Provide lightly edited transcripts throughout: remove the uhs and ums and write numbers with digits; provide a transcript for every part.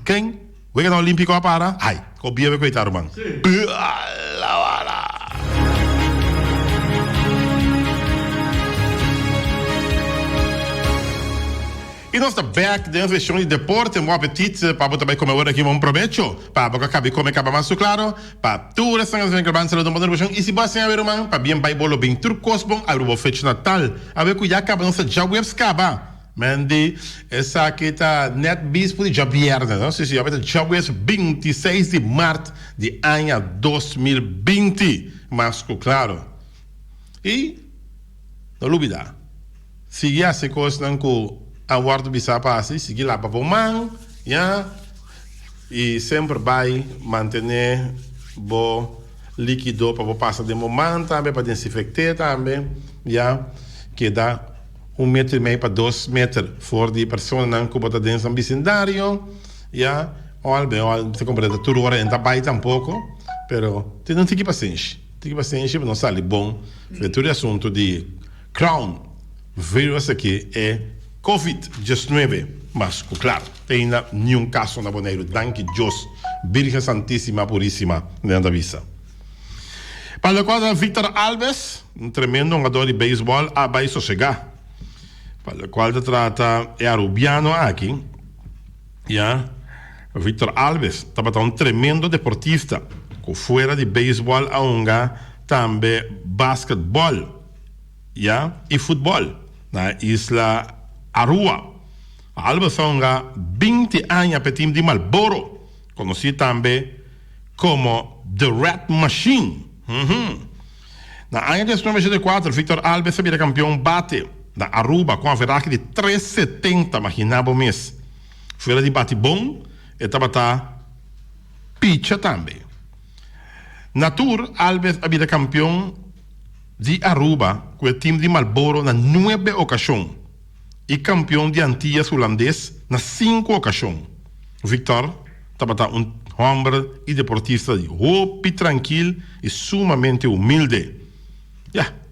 Quem? Wega na Olímpico a para? Ai, copia ve coitado, man. E nós estamos back dentro da questão de deporte, um apetite para botar bem comer aqui um proveito, para botar cabe comer acaba mais claro, para tudo essa coisa que vai ser do mundo e se você a ver man, para bem vai bolo bem turcos bom, a o fecho natal, a ver que já acaba nossa jogos acaba. Mandi essa aqui tá net bispo de viernes, não sei se vai ter jogos 26 de março de ano 2020, mas claro. E não dúvida. Se essa coisa não com a guarda bisa passa, seguir lá para o man, yeah, e sempre vai manter bo líquido para o passar de momento também para desinfectar também, yeah, que dá 1,5 metro para 2 metros fora de pessoa não que bota dentro do vecindário, yeah, olha bem, se completa tudo hora entra vai tampouco, pero não tem que paciência para não sair bom, é tudo assunto de crown vírus aqui é COVID-19, mas claro, tem nenhum caso na Boneiro. Danke Deus, Virgem Santíssima Puríssima, dentro da visa. Para o quadro, Victor Alves, um tremendo jogador de beisebol, vai sossegar. Para o qual trata é arubiano aqui, yeah. Victor Alves, estava um tremendo deportista, que fora de beisebol, também basquetebol, yeah, e futebol, na isla Aruba. Alves songa 20 anos para o time de Marlboro, conhecido também como The Red Machine. Na ano de 1994, Victor Alves era campeão bate na Aruba com a verdade de 3,70, imaginava o mês. Fora de bate bom, e estava pitcha também. Na Tour, Alves era campeão de Aruba com o time de Marlboro na 9 ocasiões. E campeão de Antillas holandês na 5 ocasiões. Victor estava um homem e deportista de hope tranquilo e sumamente humilde.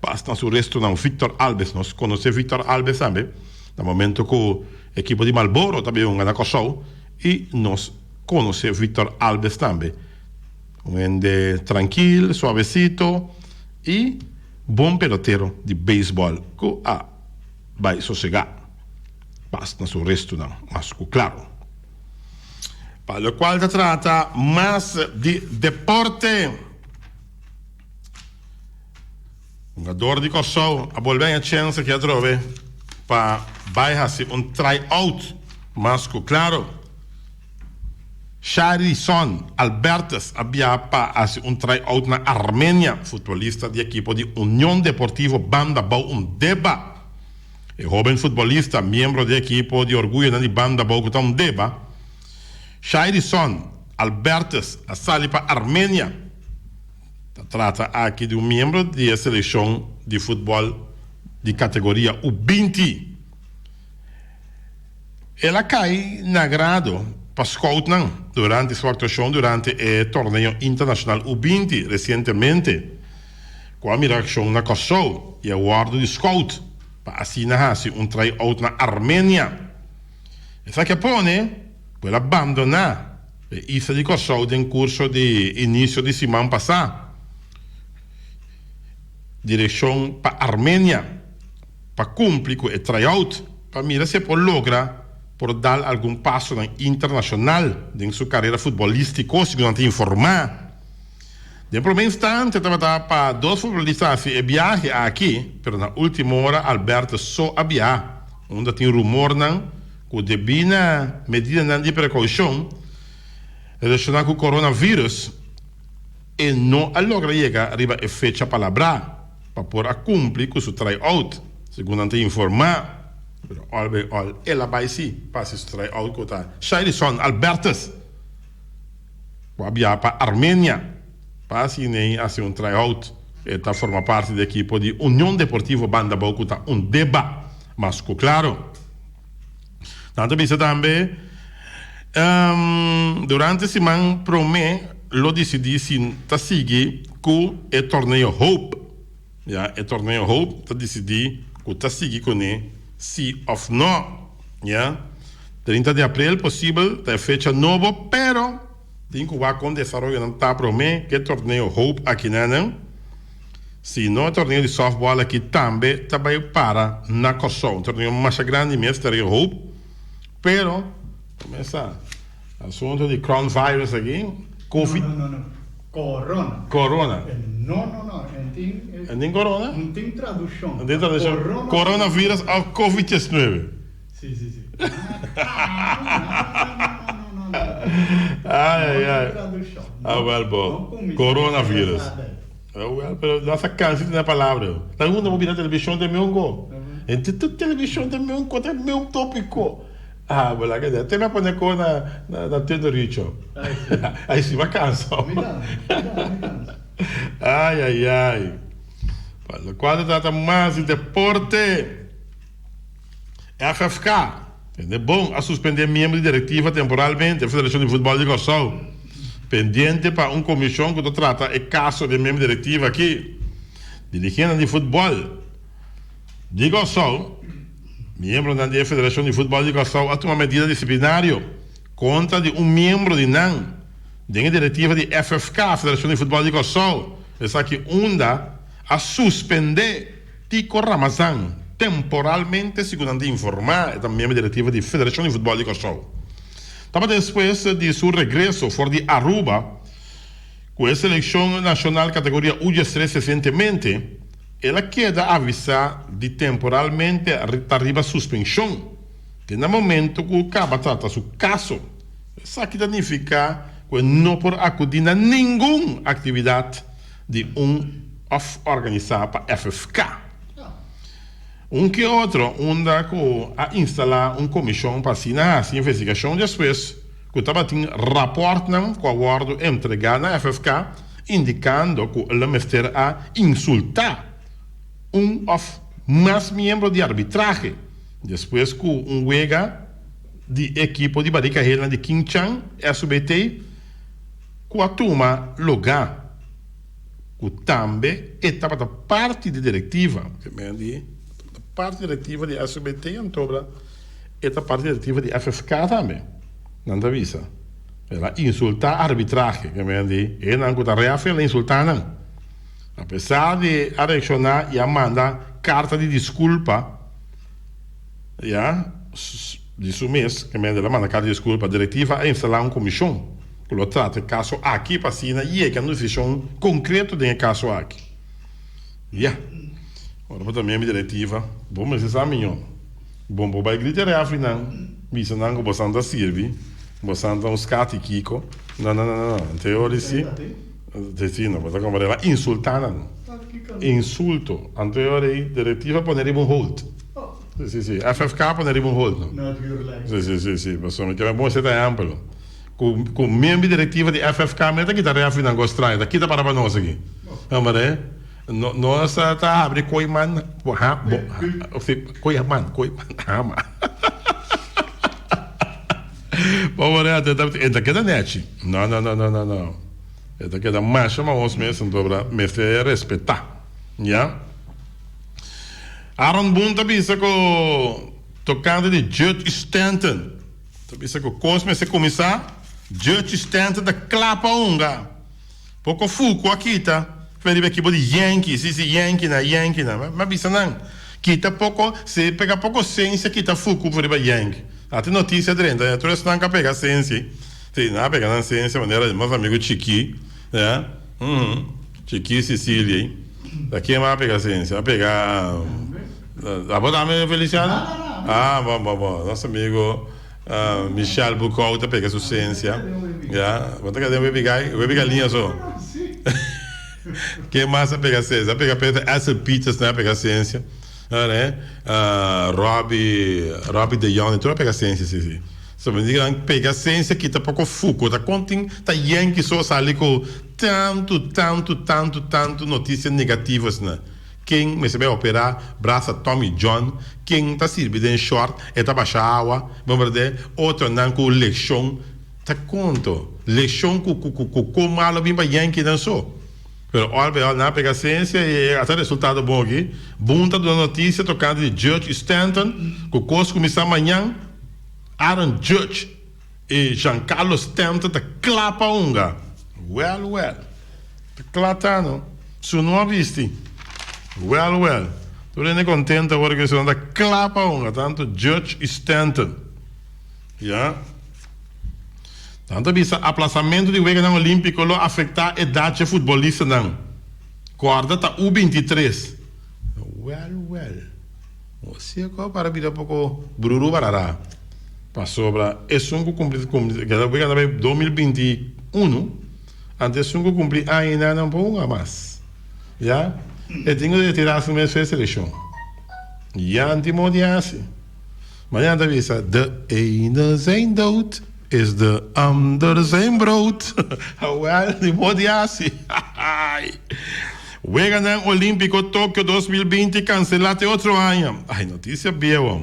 Basta o resto não. Victor Alves, nós conhecemos Victor Alves também, no momento que o equipe de Marlboro também ganha coção, e nós conhecemos Victor Alves também. Um ende tranquilo, suavecito e bom pelotero de beisebol que vai sossegar. Basta no resto não, mas claro. Para o qual se trata mais de deporte. Um jogador de Kosovo a volver a chance que trove para fazer tryout, mas claro, Charison Albertas havia para fazer tryout na Armênia, futebolista de equipo de União Deportivo Banda Bau Deba. O jovem futebolista, membro da equipe de orgulho de Banda Bogotá, Deba, Shairison Albertas, a sali para a Armênia. Trata aqui de membro da seleção de futebol de categoria U20. Ela cai na grado para scout durante sua atuação durante o torneio internacional U20 recentemente, com a miração na Kosovo e o guarda de scout. Para assinar tryout na Armênia. Essa que pone, pode abandonar a isla de Kosovo em curso de início de semana passada. Direção para a Armênia, para cumprir com o tryout, para mirar se pode lograr por dar algum passo internacional em sua carreira futebolística, segundo informar. De primeiro instante, estava para 2 futebolistas a viagem aqui, mas na última hora, Alberto só a viagem. Onde tem rumor que devia medida de precaução relacionada com o coronavírus e não logra chegar arriba a fecha palavra para poder cumprir com seu tryout. Segundo tem informar, olha, ela vai sim, passa esse tryout com a Shairison Albertas. Vai viajar para a Armênia. Passa nem a ser tryout. Esta forma parte da equipe de União Deportiva Banda Bogotá, Deba. Mas, claro, tanto vista também, durante a semana, promete, lo decidi se está seguir com o torneio Hope. O torneio Hope está decidido que está seguir com ele, sim ou não. 30 de abril possível, é fecha nova, pero tem que ir com desarrollo não está para mim que torneio Hope aqui não. Se não torneio de softball aqui também para na Kosovo, um torneio mais grande mesmo, torneio Hope, pero começa assunto de coronavirus aqui, Covid. Não. Corona. Corona. Não. Tem corona? Não tem tradução. Não tem tradução. Coronavírus ou Covid-19. Sim. Não. Ai. Tradução. Well, bom. Coronavírus. Well, pero nossa canção tem a palavra. Tá mundo vou virar televisão de meu go. Entre tudo televisão de meu go, tem meu tópico. Bola que até me põe na tenda richo. Aí sim, vacança. Ai. Quando trata mais de deporte, FFK, é bom a suspender membro de diretiva temporalmente da Federação de Futebol de Kosovo, pendente para uma comissão que trata o caso de membro de diretiva aqui, dirigente de futebol de Kosovo, membro da Federação de Futebol de Kosovo, a tomar medida disciplinária contra de um membro de NAN, da diretiva de FFK, Federação de Futebol de Kosovo, essa que unda a suspender Tico Ramazan temporalmente, segundo informar, é membro diretiva da Federação de Futebol de Kosovo. Estava depois de seu regresso fora de Aruba, com a seleção nacional categoria U13 recentemente, ela queda avisar de temporalmente arriba a suspensão, que no momento que acaba trata seu caso, isso aqui significa que não por acudir a nenhuma atividade de organizar para FFK. Que outro anda a instalar uma comissão para assinar essa investigação depois que estava tendo rapport com o acordo entregado na FFK, indicando que o ministério a insultar mais membro de arbitragem, depois que wega de equipe de Barica Helena de Quinchang, SBT, que a turma lugar que também estava parte da diretiva, parte diretiva de SBT em Tobra, esta parte diretiva de FFK também, não te avisa. Ela insulta a arbitragem, que me diz, e não está reafirmando ela insultar não. Apesar de reaccionar e mandar carta de desculpa, de seu mês, que me diz, ela manda carta de desculpa, a diretiva a instalar uma comissão, que lo trata o caso aqui para assinar, e é que a decisão concreta do caso aqui. Ora, também a diretiva, bom, mas isso é minha. Bom, vai gritar a final, bisa não que você anda serve, você anda uns cati kiko, não, teoria sim, não, você como ela insultando, insulto, anterior diretiva poneria um hold, sim, FFK poneria um hold, sim, você me quer bom ser da amplo, com membro diretiva de FFK, mas daqui tá a final gostrai, daqui tá para nós aqui, vamos ver. Nós está abrindo coiman, coiman, ama. Vamos ver, esta queda net. Não. Esta queda mais chama os mesmos dobra, mas é respeitar, já. Aaron Boone também disse que tocando de Judge Stanton, também disse que Cosme se começar, Judge Stanton da clapa unga, pouco fuco aqui tá. Vedi aqui de Yankee, Yankee na, mas bisa não. Kita pouco, se pega pouco ciência, kita fuku por Yankee. Até notícia dentro, tu não quer pegar ciência. Se não pega na ciência, maneira de meus amigos Chiqui, né? Chiqui Sicília. Daqui é mais pegar ciência, vai pegar. A botar me Feliciano? Bom. Nosso amigo Michel Bucol tá pega sua ciência. Já, vou ter que dar uma linha só. Quem mais vai pegar ciência? Vai pegar Essa Peters, né? Pegar ciência. Né? Robbie De Jong, tu vai pegar ciência, sim. Só me digam, pegar ciência que tá pouco fuco, tá contém, tá Yankee só ali com tanto notícias negativas, né? Quem me vai operar, braça Tommy John, quem tá servindo em short, é tá baixa água, vamos ver, outro não com leção, tá conto, leção com malo bem para Yankee não só. Pero olha, na pega ciência e até resultado bom aqui. Bunta da notícia tocando de Judge Stanton, que o curso começa amanhã, Aaron Judge e Giancarlo Stanton te clapa unga. Well. Te clatano. Su não ha visti. Well. Tu rende contento agora que sono da clapa unga, tanto Judge e Stanton. Ja. Tanto bisa aplazamento de Wega na Olímpico lo afetar a idade futebolista não. Corda tá U23. Well. Você qual para vir um pouco bruru barará. Passou para sungo cumprir que da Wega também 2021. Antes sungo cumprir ainda não pouco mais. Ja? Eu tenho de tirar a minha seleção. Ja, antimodiase. Maar ja, dat is de ene zijn dood, is de ander zijn brood. Wel, die modiasi. We gaan naar Olímpico Tokio 2020 cancelate outro ano. Ai, notícia boa.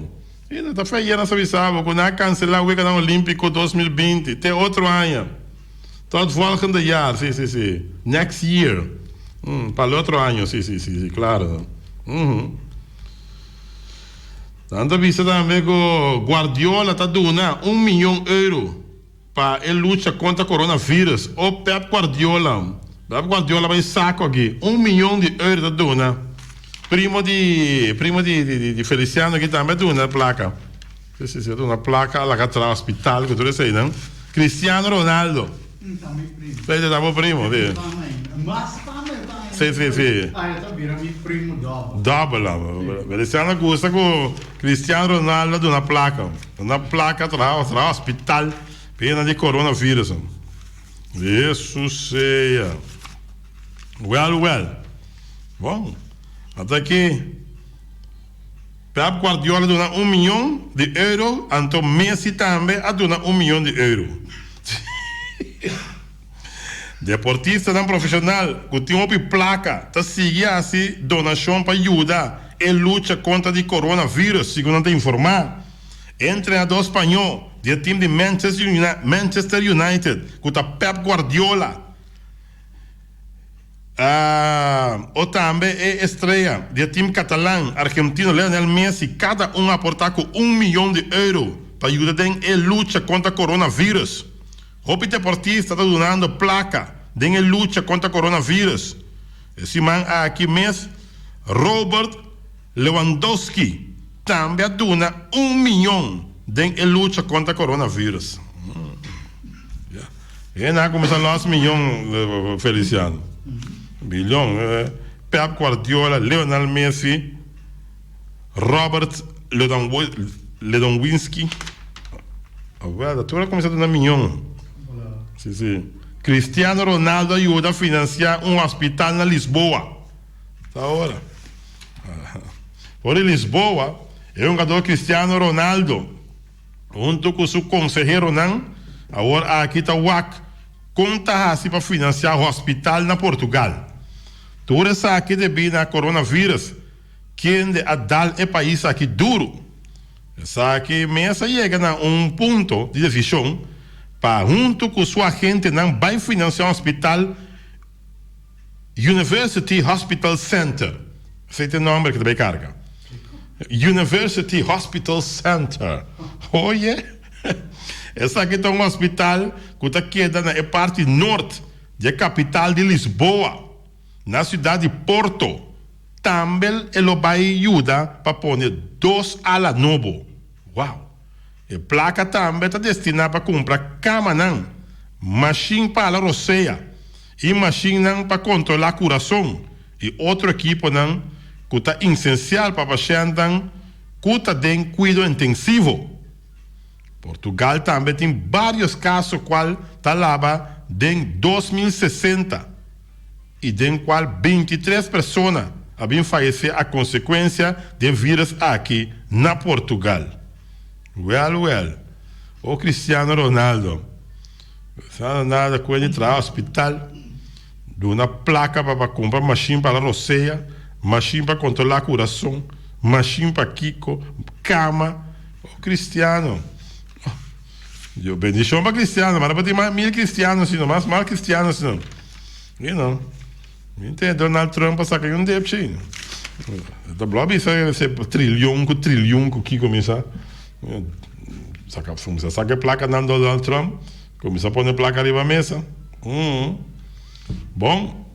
E não tá feia, não sabe sabe, quando cancelar we gaan naar Olímpico 2020, tem outro ano. Tot volgende jaar, sim. Next year. Para outro ano, sim, claro. Tanto vista também que Guardiola está dando €1 milhão para ele lutar contra o coronavírus. O Pep Guardiola vai saco aqui. €1 milhão está dando. Primo de Feliciano aqui também dando uma placa. Sim, uma placa lá atrás do hospital, que tu sei, não? Cristiano Ronaldo. Também primo. Sei, estamos primo, vê. Mas também. Sim. Ah, eu também meu primo dobro. Double. Feliciano gosta com Cristiano Ronaldo de uma placa. Uma placa atrás do hospital, pena de coronavírus. Isso seja. Well. Bom, até aqui. Pep Guardiola dona €1 milhão, então Messi também a dona €1 milhão. Deportista não profissional, que tem uma placa, tá seguindo assim, donação para ajudar e luta contra o coronavírus, segundo te informar. Treinador espanhol, do time de Manchester United, que tá Pep Guardiola. Ou também é estreia do time catalão, argentino Lionel Messi, cada um aportar com €1 milhão para ajudar em luta contra o coronavírus. O deportista está donando placa em luta contra o coronavírus. Esse man aqui mês, Robert Lewandowski, também dona €1 milhão em luta contra o coronavírus. E não começa a $1 milhão, Feliciano. Milhão, Pep Guardiola, Lionel Messi, Robert Lewandowski. Agora, tu vai começar a dar $1 milhão. Sim. Cristiano Ronaldo ajuda a financiar um hospital na Lisboa. Tá hora. Por Lisboa, é um jogador Cristiano Ronaldo, junto com seu conselheiro, agora aqui está o WAC, conta assim para financiar o hospital na Portugal. Tudo isso aqui devido ao coronavírus, que a dar é país aqui duro. Essa aqui mesa chega a ponto de decisão para, junto com sua gente, não vai financiar um hospital, University Hospital Center. Esse é o nome que também carga. University Hospital Center. Oye, essa aqui é um hospital que está queda na parte norte da capital de Lisboa, na cidade de Porto. Também ele vai ajudar para pôr 2 alas novas. Uau! E placa também está destinada para comprar cama, machine para a roceia e machine para controlar coração e outro equipo que está essencial para paciente que está em cuidado intensivo. Portugal também tem vários casos qual está lá em 2060 e em qual 23 pessoas havem falecido a consequência do vírus aqui na Portugal. Well. O Cristiano Ronaldo. Nada com ele entrar ao hospital, de uma placa para comprar machine para a roceia, machine para controlar o coração, machine para Kiko, cama. O Cristiano. Eu bendição para Cristiano, mas não tem mais 1.000 cristianos, assim, mais mal cristianos, assim, não. Não. Donald Trump saca um débito. Da blog isso é trilhão com Kiko começar. saca a placa de Donald Trump, começa a pôr a placa ali na mesa. Bom.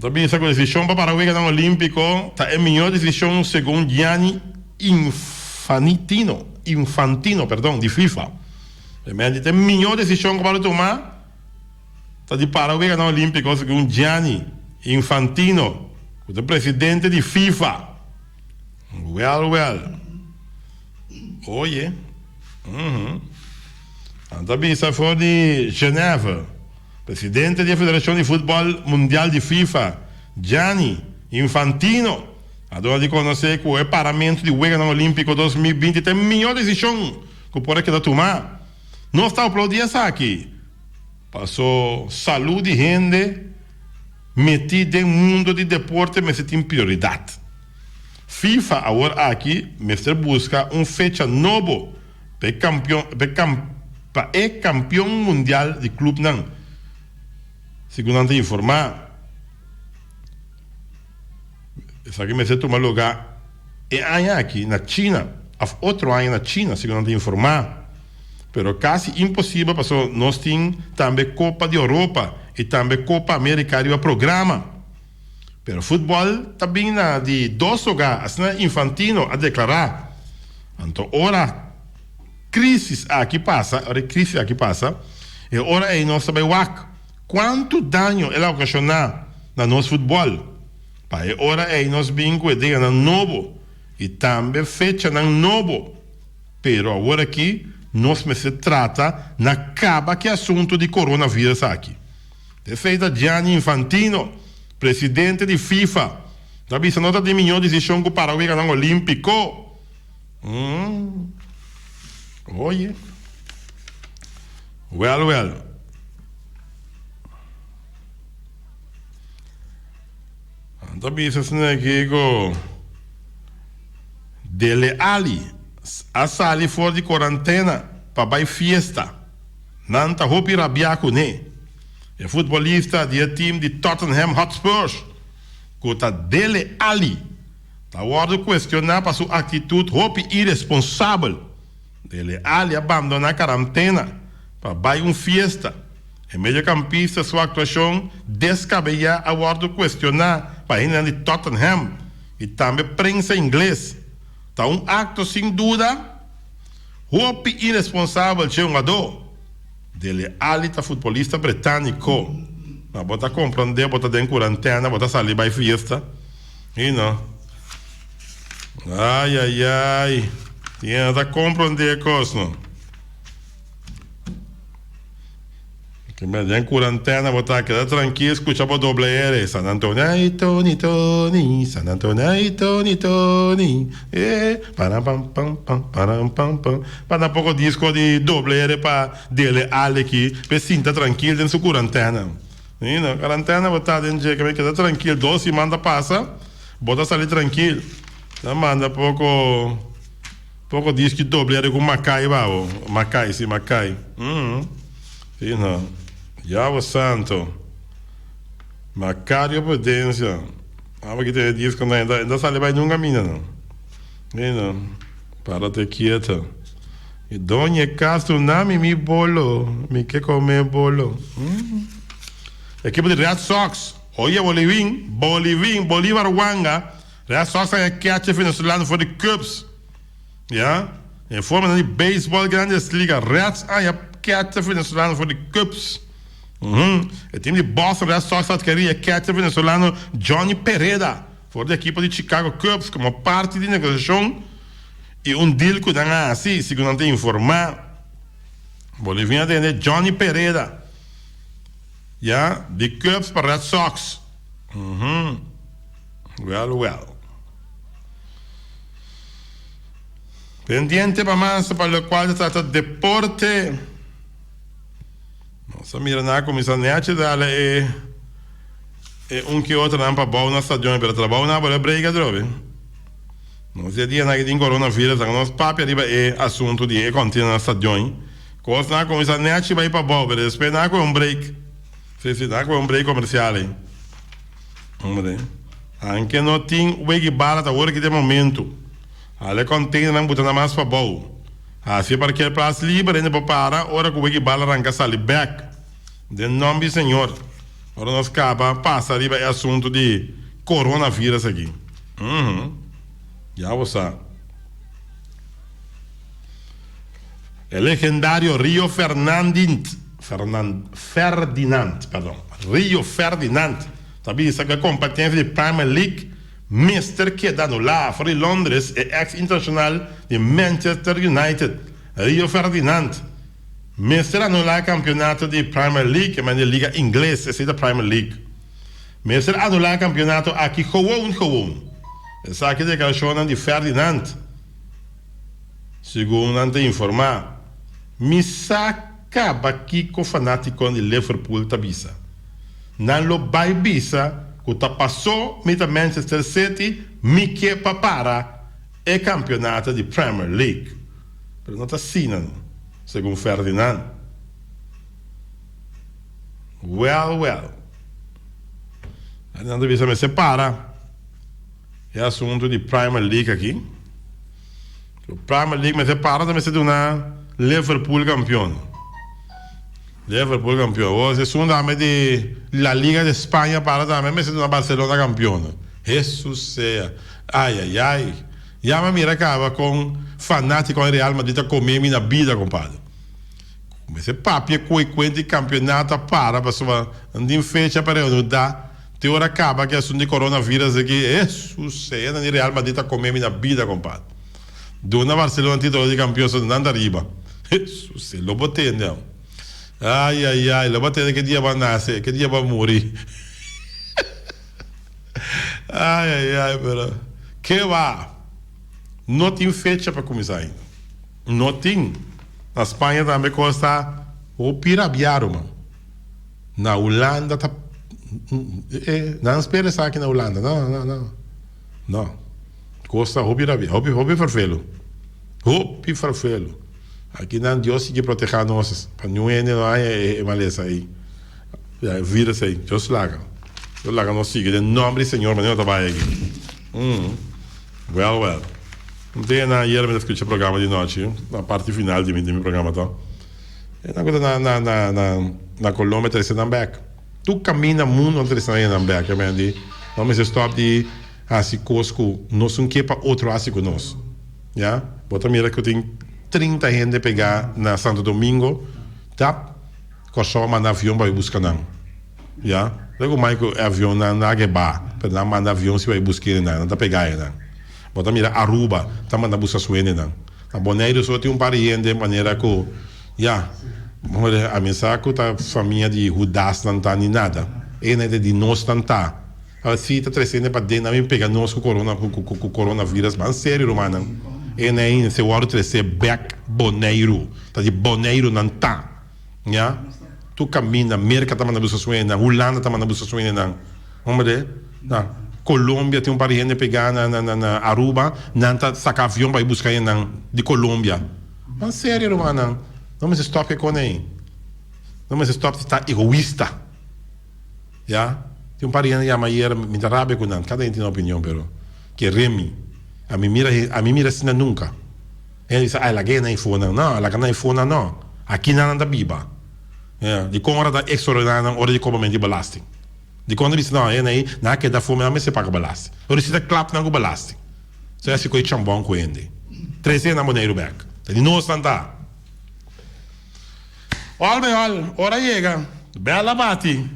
Também essa decisão para Paraguai ganhar o Olímpico tá a melhor decisão segundo Gianni Infantino, perdão, de FIFA. É a melhor decisão que para tomar tá de Paraguai ganhar o Olímpico segundo Gianni Infantino, o presidente de FIFA. Well. Oye. Também essa foi de Geneva. Presidente da Federação de Futebol Mundial de FIFA, Gianni Infantino, a dona de conhecer que o paramento de Wega no Olímpico 2020 tem a melhor decisão que pode que tomar. Não está aplaudindo essa aqui. Passou saúde e gente metida no mundo de deporte, mas tem prioridade. FIFA agora aqui, mestre busca fecha novo para campeão mundial de clube não. Segundo antes de informar, isso aqui me toma lugar aqui na China, outro ano na China, segundo antes de informar, pero quase impossível, porque nós temos também Copa de Europa e também Copa América de programa. Pero futebol também de 2 lugares, assim, Infantino a declarar. Então, ora crise aqui passa, e ora é nós também quanto dano ela ocasionar no nosso futebol. Para ora é nós bem cuidar no novo e também fecha no novo. Pero agora aqui nós se trata na caba que assunto de coronavírus aqui. De feita Gianni Infantino, presidente de FIFA, já visto nota de melhor decisão que o Paraguai ganhou o Olímpico. Oye. Well. Também isso aqui com Dele Ali a sair fora de quarentena para ir festa. Não está roupa rabiar com ele. É futebolista do time de Tottenham Hotspurs, que está Dele Ali. Está hora de questionar para sua atitude roupa irresponsável. Dele Ali abandonar a quarentena para ir festa. É meio campista sua atuação descabelada a hora de questionar para ir de Tottenham e também prensa inglês. Está acto sem dúvida roupa irresponsável jogador. Dele Ali está futebolista britânico. Mas bota compreender, bota dentro quarentena, bota sair para festa. E não. Ai. Tinha que compreender coisa. Que me den quarentena, botar quedar tranquilo, escuchar por doble R. San Antonio y Tony, San Antonio y Tony. Para pouco disco de doble R para dele ale aqui, para sinta tranquilo em sua quarentena. E não, quarentena, botar dentro de quedar tranquilo, 2 semanas passa, bota sair tranquilo. Então manda pouco disco de doble R com Macai, Macai. Sim, não. Yahweh Santo, Macário Prudência. Que tem disco ainda sai vai nunca mina não. E não. Para te quieta. E Dona Castro nami mi bolo, me quer comer bolo. Equipe de Red Sox. Olha Bolívar Wanga. Red Sox é catcher venezuelano for the Cubs. Ja? Em forma de beisebol grandes liga. Reds é catcher venezuelano for the Cubs. O time de Boston Red Sox adquiria catcher venezuelano Johnny Pereda, fora da equipe de Chicago Cubs, como parte de negociação e deal que dá assim, segundo a informar. Bolívia tem Johnny Pereda, de Cubs para Red Sox. Well. Pendiente para mais para o qual se trata de deporte. Nossa, mira na comissão net dela é que outro não para bom na estação, para trabalhar na bola briga drobe. Não sei dia na que tem coronavírus, nós papo ali é assunto de contínua na estação. Coisa na comissão net vai para bom, mas esperar com break. Se dá com break comercial aí. Vamos ver. Anche não tem o equibara da hora que tem momento. Ale container não botar na mais para bom. Assim para que a place livre ainda para hora que o que bala arranca sali back. De nome senhor. Ora nós acaba passa ali é assunto de coronavírus aqui. Já você. El legendario Rio Ferdinand, Rio Ferdinand, sabia que a competência de Premier League, Mister que dá no lá, para Londres, e ex-internacional de Manchester United, Rio Ferdinand, Mister anular campeonato de Premier League, mas de liga inglesa, essa é da Premier League. Mister anular campeonato aqui, gewoon. Essa aqui é a declaração de Ferdinand, segundo ante informar. Misaka bakiko fanático de Liverpool tabisa. Nan lo bai bisa, que ta passou mita Manchester City, Mickey papara, e campeonato de Premier League. Pero não está assinando, segundo Ferdinand. Well. Não devia me separa. É assunto de Premier League aqui. O Premier League me separa também se de uma Liverpool campeão. Hoje segunda de la Liga de Espanha para também me se de uma Barcelona campeão. Jesus seja. Ai. Já me mira acaba com fanático em Real Madrid a comer minha vida, compadre. Mas é papi que de campeonato para sua andem fecha para eu dar. Te hora acaba que é assunto de coronavírus aqui. Jesus seja, na Real Madrid a comer minha vida, compadre. Dona Barcelona título de campeão só andando arriba. Jesus, lo botei não. Ai, lo botei que dia vai nascer, que dia vai morrer. Ai, pero que va? Não tem fecha para começar ainda. Não tem. Na Espanha também custa o pirabiaro, mano. Na Holanda tá não espera isso aqui na Holanda. Não. Costa o pirabiaro, o farfelo. Hopi farfelo. Aqui não Deus que proteger nós, para não é maleza aí. Vírus aí, Deus laga. Deus laga nós siga, em nome do Senhor, mas não trabalha aqui. Well. Não tem nada, eu escutei o programa de noite, na parte final de meu programa, tá? É uma coisa na Colômbia, tem que back. Tu caminha muito onde tem que back, não me se stop de assim cosco, nós não quepa outro assim com nós. Já? Bota mira que eu tenho 30 gente pegar na Santo Domingo, tá? Corso manda avião para ir buscar não. Já? Logo mais que avião na Agueba, para não mandar avião se vai buscar não tá pegar não. Bota mira Aruba, tá mandando buscar suene não. A Bonaire só tem par de gente de maneira que, já, a mensagem tá família de Judas não tá nem nada. E nem de nós não tá. Assim tá trazendo para dentro, não pegar nós com coronavírus, mas sério, mano. E nem se o outro trazer back Bonaire, tá de Bonaire não tá. Já? Tu caminha, América tá mandando buscar suene, Holanda tá mandando buscar suene não. Vamos ver? Não. Colômbia tem par de gente pegar na Aruba, não tá sacar avião para ir buscar de Colômbia. Mas sério, mano. Não me se stop com aí. Não me se stop de estar egoísta. Já? Tem par de gente que amanhã me dá rabia com não. Cada gente tem uma opinião, pero que remi. A mim mira assim nunca. Ele diz, la guerra não é fona. Não, la guerra não é fona, não. Aqui não anda biba. De como hora da extraordinária, hora de cobramento de belasting. De quando diz não, aí na que dá fome, não se paga belasting. Ora se dá clap não belasting. Só é se coi chambão com ele. 13 na Bonaire back. De nós não tá. Olha, hora chega. Bela bate.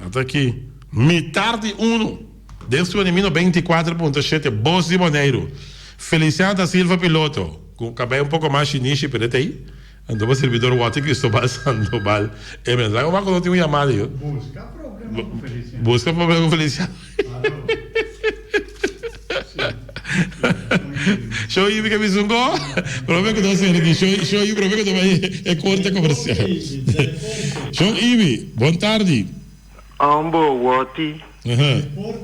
Até aqui. Metade 1. Desde o ano 24.7, Boss de Bonaire. Feliciano da Silva piloto. Com cabelo um pouco mais chinês, pero aí. Andou para o servidor Water Cristóbal Sandoval. É verdade, eu não tenho um chamado. Busca problema com Feliciano. Show you que me zungou. Problema que eu estou aqui. Show you, problema que eu estou aí. É corte comercial. Show Ibi, boa tarde. Ambo, Wati.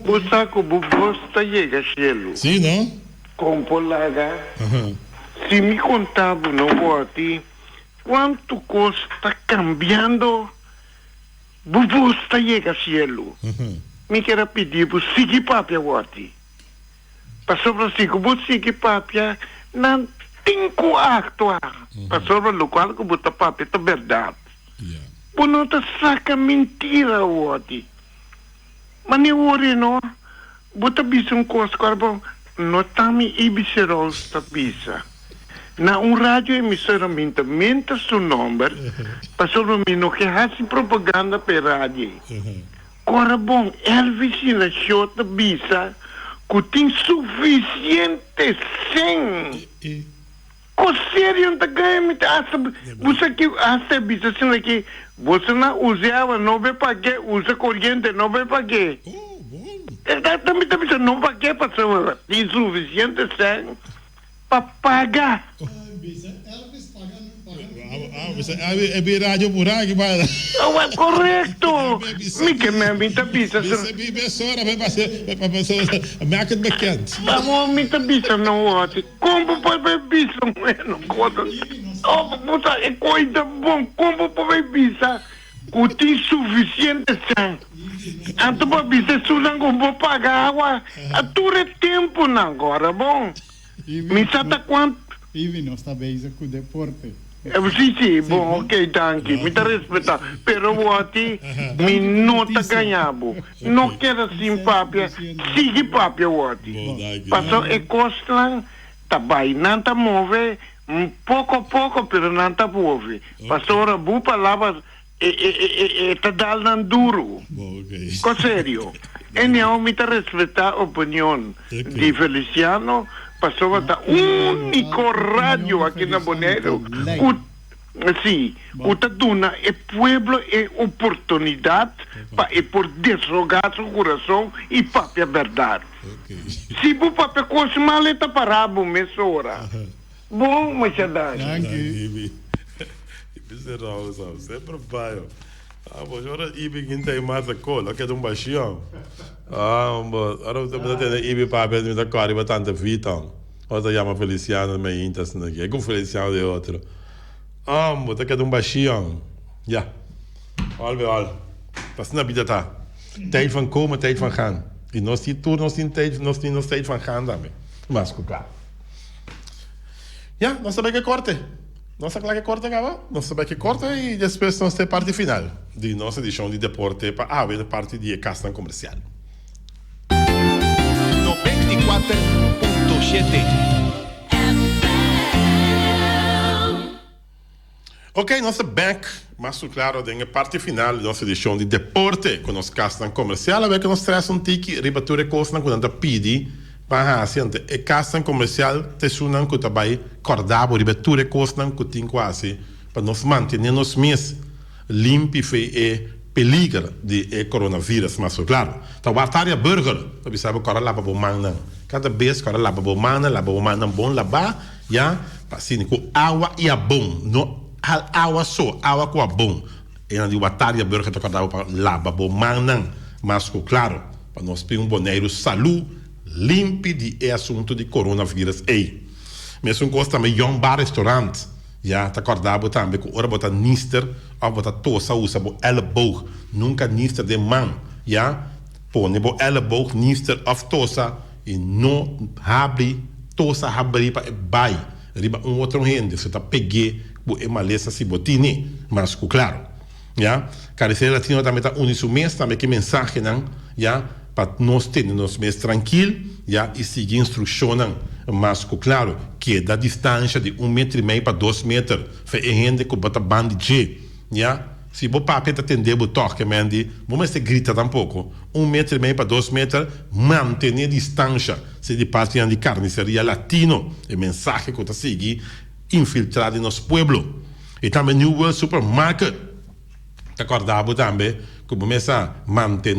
Busca que você chega cielo. Sim, não? Com polaga. Se me contava, não, Wati. Quanto custa cambiando? Bubusta chega cielo. Me quero pedir para seguir papel Wati. Pastor Sico, você que papia, não tem coactua. Pastor local que bota papia, é verdade. Por não te saca mentira, Wadi. Mas nem ori, não. Bota bisa coisa, bom. Não tá me ibiserol, tá bisa. Na rádio emissora menta seu número, pastor Romino, que hace propaganda per rádio. Agora, bom, Elvis na show da bisa, que tem suficiente sem. Com sério, não tá ganhando, você que essa bisa, assim, que você não usava, não vai pagar, usa corrente, não vai pagar. Também não vai pagar, pastor, tem suficiente sem. Papaga. Elvis pagando. É rádio por aqui, mas. É correto. Mica me tá bisa. Você vive só, vai passar, market bekend. Vamos me tá bisa não hoje. Como pode bisa, mano? Oh, puta, é coisa bom. Como pode bisa? O tem suficiente sangue. Anto pa bisa sulang ko vou pagar água. A ture tempo na agora, bom. Me sata quanto? Ivi não está bem com o deporte. Sim, bom, ok, thank you. Me tá respeitando. Pero Wati, me não tá ganhando. Não quero assim, papia. Sigue, papia, Wati. Passou e costa, tá bem, não tá move, pouco a pouco, pero não tá move. Passou a bu palavras, tá dando duro. Com sério. E não me tá respeitar a opinião de Feliciano. Passou a estar único rádio aqui na Bonaire. Sim, o Taduna é pueblo, é oportunidade para por desrogar seu coração e para a verdade. Se o papel coisa mal está parado, mesora. Bom, machadagem. Dank Isso é raro, sabe? Sempre vai. Mas agora Ibi que tem mais a cola, que é um baixinho. Mas agora você tem Ibi para ver me cori bastante vida. Outra chama Feliciano, mas intas não é com Feliciano de outro. Mas que é um baixinho. Ja. Olha. Dat is een beetje tijd van komen, tijd van gaan. En nós die tour, nós die tijd van gaan daarmee. Mas klaar. Ja, nós sabemos que corte. Nós sabemos que corte acaba. Nós sabemos que corte e depois nós temos a parte final de nossa edição de deporte para a parte de Castan Comercial. 94.7 Ok, nossa back, mas claro, tem a parte final da nossa edição de deporte com nós Castan Comercial, a ver que nós traz tiki, ribature costa com tanta pidi, para a gente, e Castan Comercial te sunan com também cordabo, ribature costa com tem quase, para nós manter nos mês limpo e peligro de coronavírus, mas claro, tá o artária burger, tu sabe que lava bo mana, cada vez que lava bo mana bom lavar, já, assim com água e a bom, no água só, água com a bom. E na batalha burger te acordava para lavar bo mana, mas claro, para nós ter boneiro saúde limpo de assunto de coronavírus aí. Mesmo gosta também um bar restaurante, já te acordava também com hora botar nister, ou botar tosa usa bo elleboog, nunca nister de mão, já põe bo elleboog nister of tosa e não abre tosa abre para bai, riba outro rende, você tá peguei bo emalesa si botini, mas claro, já careceria latino também tá unisu mês também que mensagem não, já para nós termos mais tranquilo, já e seguir instruções, mas claro que da distância de 1,5 metro para 2 metros, foi gente que bota band de, já se o papo está atendendo o toque, mendi, vamos se grita tampouco, 1,5 metro para 2 metros, manter a distância, se de parte de carniceria latino, e mensagem que está seguir infiltrado em nosso pueblo, e também no supermercado, te acordava também que começa a manter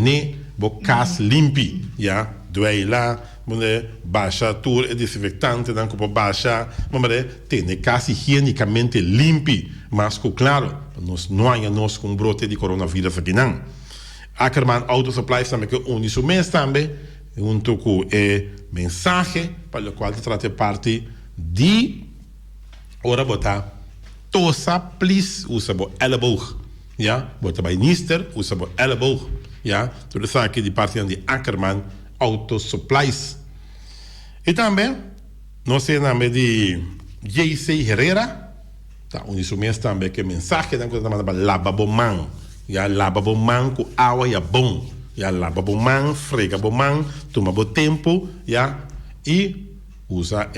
bo casa limpi, ja, doei lá, baixa tour e desinfectante, dan que baixa, mas tem casa higienicamente limpi, mas claro, nós não há nós com brote de coronavírus aqui não. Ackerman Auto Supply também que uniso mês também, junto com mensagem para o qual trata parte de ora botar tosa please usa bo elleboog, ja, bota bij nister usa bo elleboog. Ja, tudo isso aqui de parte de Ackerman Auto Supplies. E também, nós temos também de JC Herrera, tá, um isso mesmo também, que mensagem que nós mandamos para lava-bom-mão. Já lava-bom-mão com água e bom. Já lava-bom-mão, frega-bom-mão, toma bom tempo, já, e usa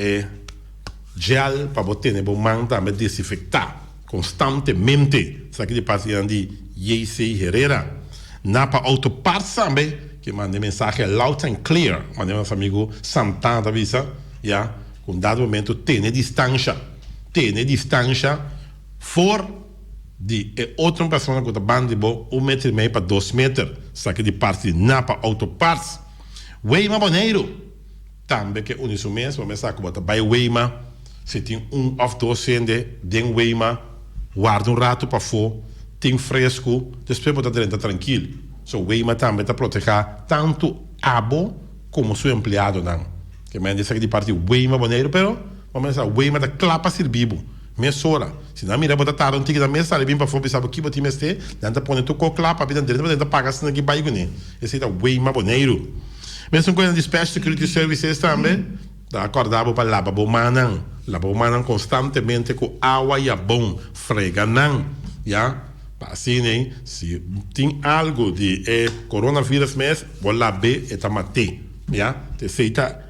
gel para botar bom-mão também desinfectar constantemente. Isso aqui de parte de JC Herrera. Na para autoparts também, que manda mensagem loud and clear. Manda nosso amigo Santana avisa, já, com dado momento, tem distância for de outra pessoa que está bandando 1,5 metro para 2 metros. Isso aqui de parte de Napa Autoparts. Weima Boneiro, também que isso mesmo, vamos começar com vai Weima, se tem 1 ou 2 cende, den Weima, guarda rato para fora, tem fresco, depois botar dentro tranquilo. So Weima também está proteger tanto abo como seu empregado não. Que me diz aqui de parte Weima Boneiro, pero vamos começar Weima da clapa servibo. Mesora. Se não mira botar tarde antiga da mesa, bem para fora, sabe que botar meste, dentro põe tu clapa, dentro paga se aqui bairro né. Esse é o Weima Boneiro. Mesmo com a Dispatch Security Services também, dá acordado para lava-bom-mão constantemente com água e bom, frega não, já? Assim, né? Se tem algo de coronavírus mesmo, vou lá ver e tá matei, já? Te seita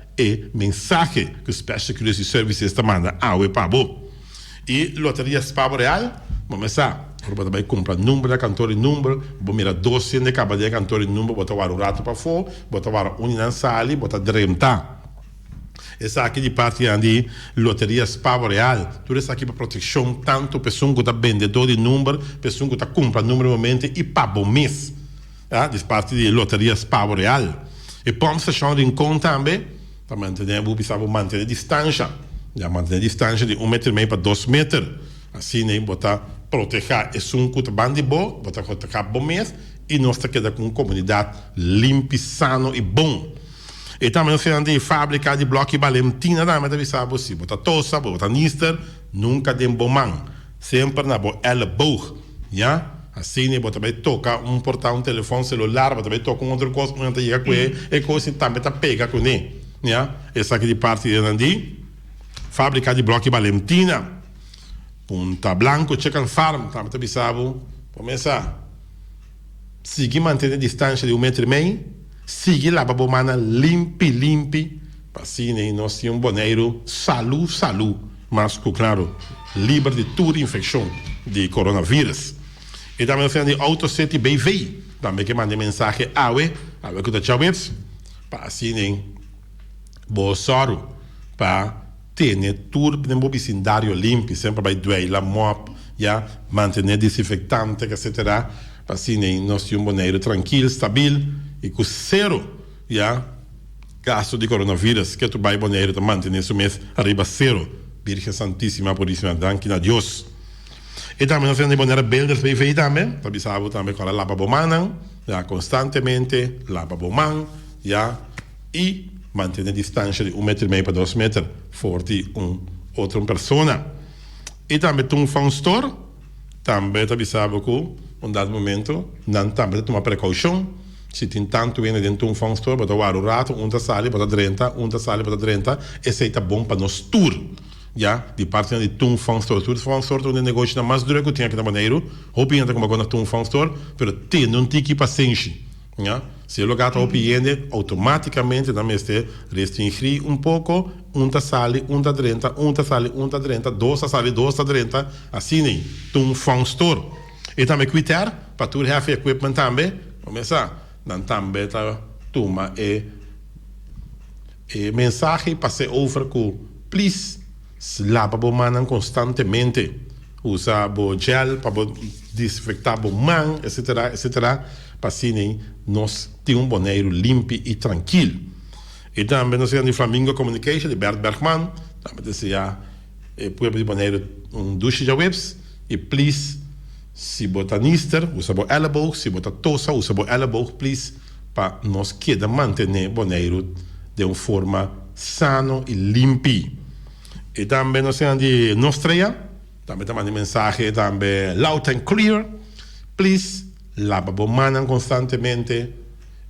mensagem que o Special Security Services tá manda água para bom. E loteria Spabo Real, vamos começar. Você vai comprar número da cantora e número, vou mirar 12 de cada dia cantora e número, botar o rato para fora, botar o na sala, botar dremta. Essa aqui de parte de loteria Spabo Real, tudo isso aqui para proteção, tanto pessoa que está vendedor de número, pessoa que está comprando número no momento e para bom mês. De parte de loteria Spabo Real. E pomos station de conta também, para manter distância. Já manter distância de 1,5 metro para 2 metros. Assim, né, botar proteger esse que está bem de boa, botar proteger bom mês, e nós queda com uma comunidade limpa, sano e bom. E também nós temos de fábrica de bloco e Valentina, também sabe você, botar tosa, botar nister, nunca de bom mão, sempre na boa elbow, já? Assim, né, botar tocar portar telefone celular, botar tocar outra coisa, não está chega com ele, e coisa também está pega com ele, já? Essa aqui de parte de fábrica de bloco e Valentina. Punta Blanco Chicken Farm, também sabe, começar. Seguir manter a distância de 1,5 metro, seguir lá para mana limpe, assim, né, nós temos boneiro, saúde, mas, claro, livre de toda infecção de coronavírus. E também nós temos de AutoCity BV, também que manda mensagem que está chavendo, para assim, né, boa sorte, para ter tudo no vecindário limpo, sempre vai doer la mop, já, manter desinfectante, etc. Assim, nós temos um boneiro tranquilo, estável, e com zero, já, gasto de coronavírus, que tu vai boneiro, tu mantém isso mês, arriba zero. Virgem Santíssima Puríssima, danke a Deus. E também nós temos boneiro Builders BV também, sabe também com a lava-bom-mão, já, constantemente, lava-bom-mão, já, e manter a distância de 1,5 metro para 2 metros, forte outra pessoa. E também tem um phone store, também sabe que, em dado momento, não também tomar precaução. Se tem tanto dentro de um phone store, botar o rato, sale, botar 30, esse é bom para nós tour. Já, de parte de um phone store, tudo phone store, onde o negócio é mais duro que eu tenho aqui na maneira, opinião como agora um phone store, mas tem um tique paciência. Ja? Se o lugar está opiniando, automaticamente também está restringir pouco, sale, 30, 2 sale, 30, assim, né? Um phone store. E também Twitter, para tudo have equipment também, começar, não também tá toma mensagem para ser over com, please, lava a mão constantemente, usa gel para desinfectar a mão, etc. Para assim, nós temos boneiro limpo e tranquilo. E também nós temos de Flamingo Communication, de Bert Bergman, também dizia, de boneiro duche de webs, e please, se botar nister, usa o elbow, se botar tosa, usa o elbow, please, para nós queda manter boneiro de uma forma sano e limpa. E também nós temos de Nostreia, também de mensagem, também loud and clear, please, lava a mão constantemente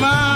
ma